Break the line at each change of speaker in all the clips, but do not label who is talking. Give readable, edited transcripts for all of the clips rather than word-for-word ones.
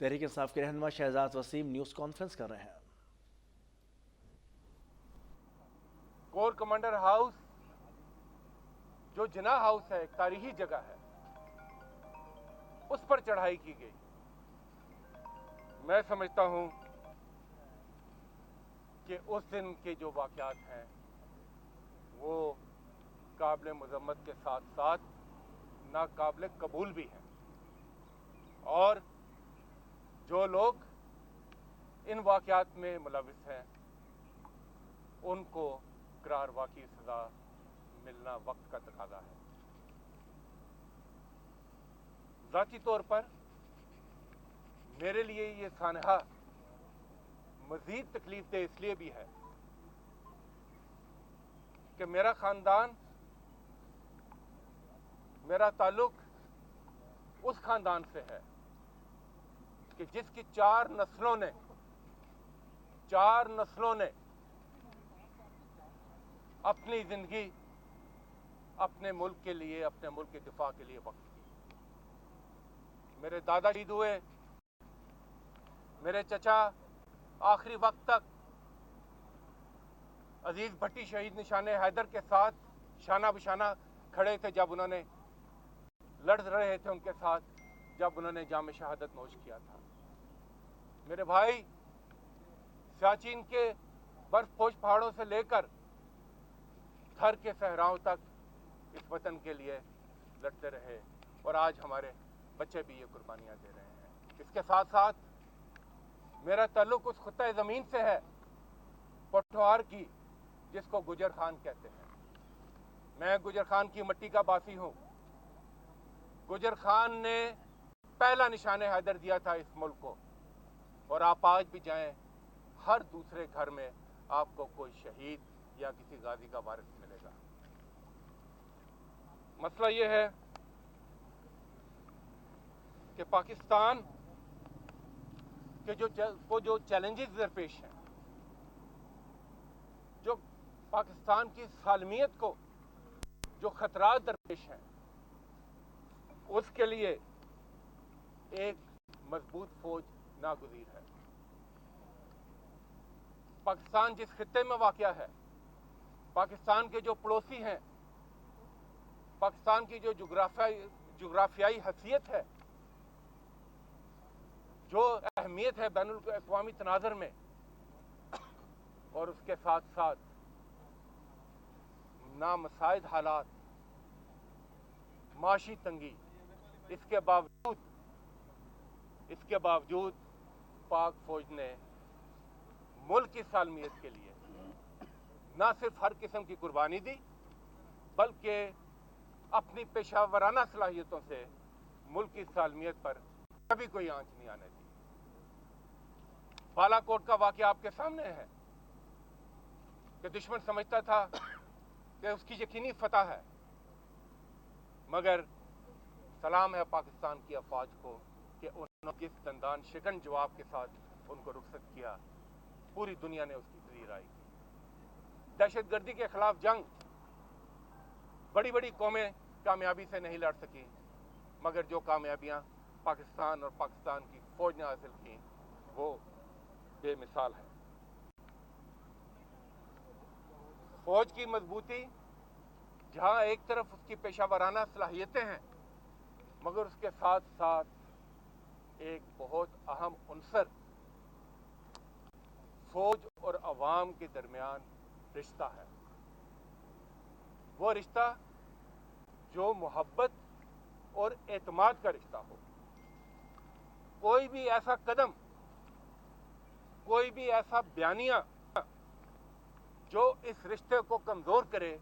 تحریک انصاف کے رہنما Shahzad Waseem news conference کر رہے ہیں۔
کور کمانڈر ہاؤس جو جناح ہاؤس ہے، ایک تاریخی جگہ ہے، اس پر چڑھائی کی گئی۔ میں سمجھتا ہوں کہ اس دن کے جو واقعات ہیں وہ قابل مذمت کے ساتھ ساتھ ناقابل قبول بھی ہیں، اور جو لوگ ان واقعات میں ملوث ہیں ان کو قرار واقعی سزا ملنا وقت کا تقاضا ہے۔ ذاتی طور پر میرے لیے یہ سانحہ مزید تکلیف دہ اس لیے بھی ہے کہ میرا خاندان، میرا تعلق اس خاندان سے ہے کہ جس کی چار نسلوں نے اپنی زندگی اپنے ملک کے لیے، اپنے ملک کے دفاع کے لیے وقف کی۔ میرے دادا شہید ہوئے، میرے چچا آخری وقت تک عزیز بھٹی شہید نشان حیدر کے ساتھ شانہ بشانہ کھڑے تھے جب انہوں نے لڑ رہے تھے ان کے ساتھ، جب انہوں نے جام شہادت نوش کیا تھا۔ میرے بھائی سیاچین کے برف پوش پہاڑوں سے لے کر تھر کے صحراؤں تک اس وطن کے لیے لڑتے رہے، اور آج ہمارے بچے بھی یہ قربانیاں دے رہے ہیں۔ اس کے ساتھ ساتھ میرا تعلق اس خطہ زمین سے ہے، پوٹھوہار کی، جس کو گجر خان کہتے ہیں۔ میں گجر خان کی مٹی کا باسی ہوں۔ گجر خان نے پہلا نشان حیدر دیا تھا اس ملک کو، اور آپ آج بھی جائیں ہر دوسرے گھر میں آپ کو کوئی شہید یا کسی غازی کا وارث ملے گا۔ مسئلہ یہ ہے کہ پاکستان کے جو چیلنجز درپیش ہیں، جو پاکستان کی سالمیت کو جو خطرات درپیش ہیں، اس کے لیے ایک مضبوط فوج ناگزیر ہے۔ پاکستان جس خطے میں واقع ہے، پاکستان کے جو پڑوسی ہیں، پاکستان کی جو جغرافیائی حیثیت ہے، جو اہمیت ہے بین الاقوامی تناظر میں، اور اس کے ساتھ ساتھ نامساعد حالات، معاشی تنگی، اس کے باوجود پاک فوج نے ملک کی سالمیت کے لیے نہ صرف ہر قسم کی قربانی دی، بلکہ اپنی پیشہ ورانہ صلاحیتوں سے ملک کی سالمیت پر کبھی کوئی آنچ نہیں آنے دی۔ بالا کوٹ کا واقعہ آپ کے سامنے ہے کہ دشمن سمجھتا تھا کہ اس کی یقینی فتح ہے، مگر سلام ہے پاکستان کی افواج کو کہ انہوں نے کس دندان شکن جواب کے ساتھ ان کو رخصت کیا۔ پوری دنیا نے اس کی پذیر آئی کی۔ دہشت گردی کے خلاف جنگ بڑی بڑی قومیں کامیابی سے نہیں لڑ سکیں، مگر جو کامیابیاں پاکستان اور پاکستان کی فوج نے حاصل کی وہ بے مثال ہے۔ فوج کی مضبوطی جہاں ایک طرف اس کی پیشہ ورانہ صلاحیتیں ہیں، مگر اس کے ساتھ ساتھ ایک بہت اہم عنصر فوج اور عوام کے درمیان رشتہ ہے۔ وہ رشتہ جو محبت اور اعتماد کا رشتہ ہو۔ کوئی بھی ایسا قدم، کوئی بھی ایسا بیانیہ جو اس رشتے کو کمزور کرے،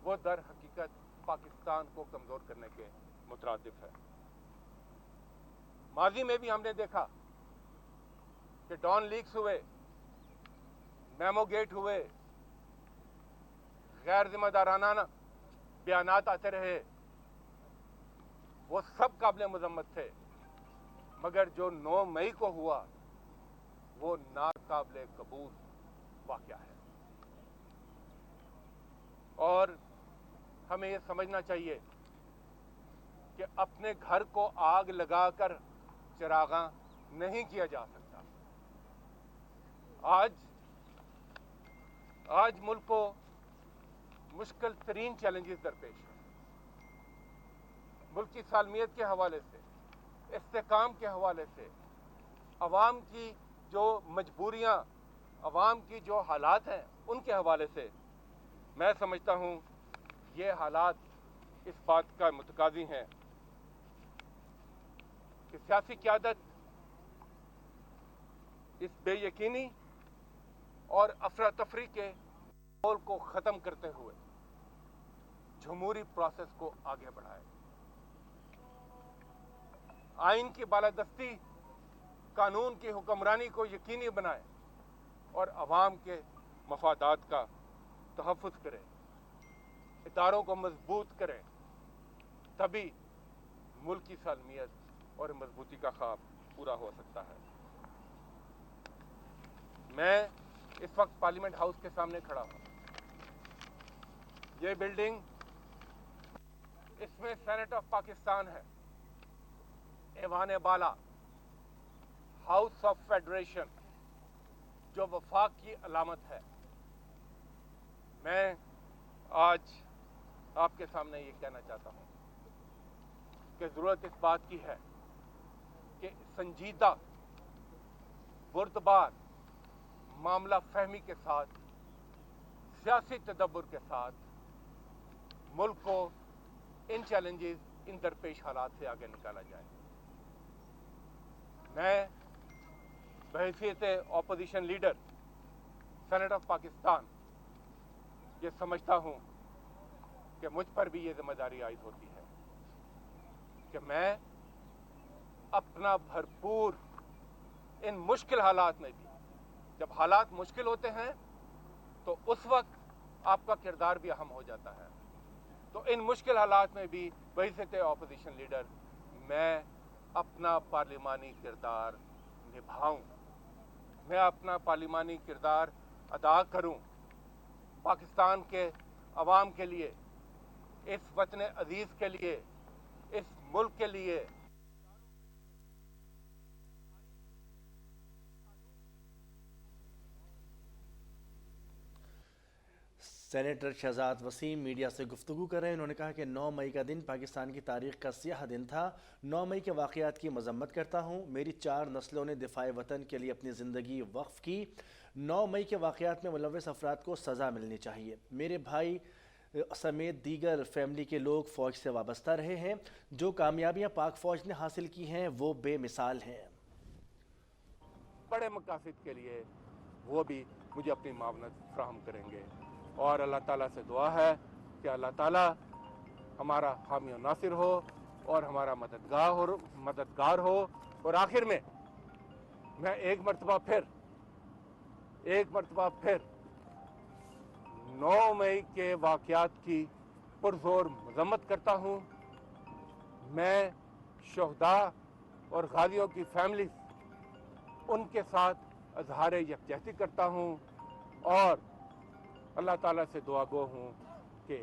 وہ در حقیقت پاکستان کو کمزور کرنے کے مترادف ہے۔ ماضی میں بھی ہم نے دیکھا کہ ڈان لیکس ہوئے، میمو گیٹ ہوئے، غیر ذمہ دارانہ بیانات آتے رہے، وہ سب قابل مذمت تھے، مگر جو 9 مئی کو ہوا وہ ناقابل قبول واقعہ ہے۔ اور ہمیں یہ سمجھنا چاہیے کہ اپنے گھر کو آگ لگا کر چراغاں نہیں کیا جا سکتا۔ آج ملک کو مشکل ترین چیلنجز درپیش ہیں۔ ملک کی سالمیت کے حوالے سے، استحکام کے حوالے سے، عوام کی جو مجبوریاں، عوام کی جو حالات ہیں ان کے حوالے سے میں سمجھتا ہوں یہ حالات اس بات کا متقاضی ہیں کہ سیاسی قیادت اس بے یقینی اور افراتفری کے ماحول کو ختم کرتے ہوئے جمہوری پروسیس کو آگے بڑھائے، آئین کی بالادستی، قانون کی حکمرانی کو یقینی بنائے اور عوام کے مفادات کا تحفظ کرے، اداروں کو مضبوط کرے، تبھی ملک کی سالمیت اور مضبوطی کا خواب پورا ہو سکتا ہے۔ میں اس وقت پارلیمنٹ ہاؤس کے سامنے کھڑا ہوں۔ یہ بلڈنگ، اس میں سینٹ آف پاکستان ہے، ایوان بالا، ہاؤس آف فیڈریشن، جو وفاق کی علامت ہے۔ میں آج آپ کے سامنے یہ کہنا چاہتا ہوں کہ ضرورت اس بات کی ہے کہ سنجیدہ، بردبار، معاملہ فہمی کے ساتھ، سیاسی تدبر کے ساتھ ملک کو ان چیلنجز، ان درپیش حالات سے آگے نکالا جائے۔ میں بحیثیت opposition leader Senate of Pakistan یہ سمجھتا ہوں کہ مجھ پر بھی یہ ذمہ داری عائد ہوتی ہے کہ میں اپنا بھرپور ان مشکل حالات میں بھی، جب حالات مشکل ہوتے ہیں تو اس وقت آپ کا کردار بھی اہم ہو جاتا ہے، تو ان مشکل حالات میں بھی بحیثیت اپوزیشن لیڈر میں اپنا پارلیمانی کردار نبھاؤں، میں اپنا پارلیمانی کردار ادا کروں، پاکستان کے عوام کے لیے، اس وطن عزیز کے لیے، اس ملک کے لیے۔
سینیٹر شہزاد وسیم میڈیا سے گفتگو کر رہے ہیں۔ انہوں نے کہا کہ 9 مئی کا دن پاکستان کی تاریخ کا سیاہ دن تھا۔ 9 مئی کے واقعات کی مذمت کرتا ہوں، میری 4 نسلوں نے دفاع وطن کے لیے اپنی زندگی وقف کی۔ 9 مئی کے واقعات میں ملوث افراد کو سزا ملنی چاہیے۔ میرے بھائی سمیت دیگر فیملی کے لوگ فوج سے وابستہ رہے ہیں، جو کامیابیاں پاک فوج نے حاصل کی ہیں وہ بے مثال ہیں۔
بڑے مقاصد کے لیے وہ بھی مجھے اپنی معاونت فراہم کریں گے، اور اللہ تعالیٰ سے دعا ہے کہ اللہ تعالیٰ ہمارا حامی و ناصر ہو اور ہمارا مددگار ہو۔ اور آخر میں ایک مرتبہ پھر 9 مئی کے واقعات کی پرزور مذمت کرتا ہوں۔ میں شہداء اور غازیوں کی فیملی، ان کے ساتھ اظہار یکجہتی کرتا ہوں، اور اللہ تعالیٰ سے دعا گو ہوں کہ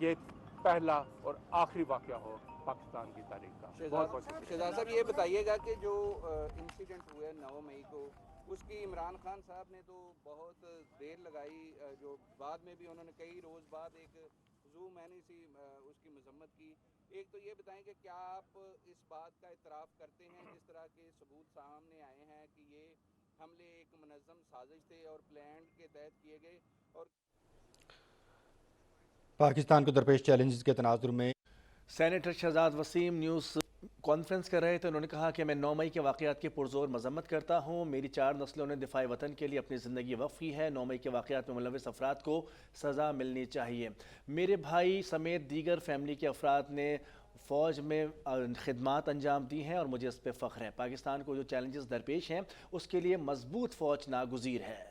یہ پہلا اور آخری واقعہ ہو پاکستان کی تاریخ کا۔
شہزاد صاحب یہ بتائیے گا کہ جو انسیڈنٹ ہوئے 9 مئی کو، اس کی عمران خان صاحب نے تو بہت دیر لگائی، جو بعد میں بھی انہوں نے کئی روز بعد ایک زو معنی سی اس کی مذمت کی۔ ایک تو یہ بتائیں کہ کیا آپ اس بات کا اعتراف کرتے ہیں، جس طرح کے ثبوت سامنے آئے ہیں کہ یہ حملے ایک منظم سازش تھے اور پلانڈ کے تحت کیے گئے، اور
پاکستان کو درپیش چیلنجز کے تناظر میں
senator Shahzad Waseem news conference کر رہے تھے۔ انہوں نے کہا کہ میں 9 مئی کے واقعات کی پرزور مذمت کرتا ہوں، میری 4 نسلوں نے دفاع وطن کے لیے اپنی زندگی وقف کی ہے۔ 9 مئی کے واقعات میں ملوث افراد کو سزا ملنی چاہیے۔ میرے بھائی سمیت دیگر فیملی کے افراد نے فوج میں خدمات انجام دی ہیں اور مجھے اس پہ فخر ہے۔ پاکستان کو جو چیلنجز درپیش ہیں اس کے لیے مضبوط فوج ناگزیر ہے۔